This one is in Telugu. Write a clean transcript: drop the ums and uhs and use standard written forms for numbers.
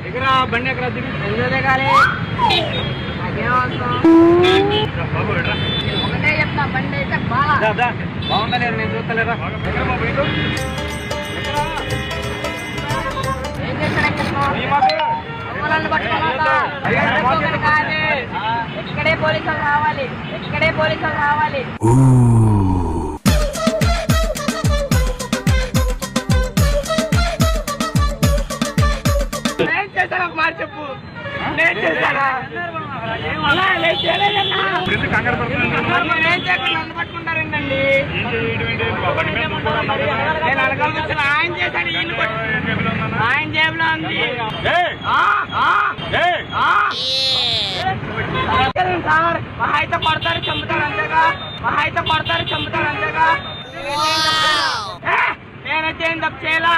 ఎక్కడ బండి ఎక్కడ ఎందుకు దిగాలి? నాకేం అవసరం? ఒకటే చెప్తా, బండి అయితే బాగుందా లేదు నేను చూస్తలేరా ఎక్కడ బాబు ఇటు ఏం చేస్తాడు అమ్మలను పట్టుకోవాలా? ఎక్కడే పోలీసులు రావాలి, ఎక్కడే పోలీసులు రావాలి. మాట చెప్పు నేను చేశానా? నన్ను పట్టుకుంటారేంటండి? నేను అడగాల్సి వచ్చిన ఆయన చేశాడు, ఆయన జేబులో ఉంది సార్. మహాయిత పడతారు చంపుతారు అంతేగా, మహాయిత పడతారు చంపుతారు అంతేగా. నేనైతే ఏం తప్పు చేయాలా?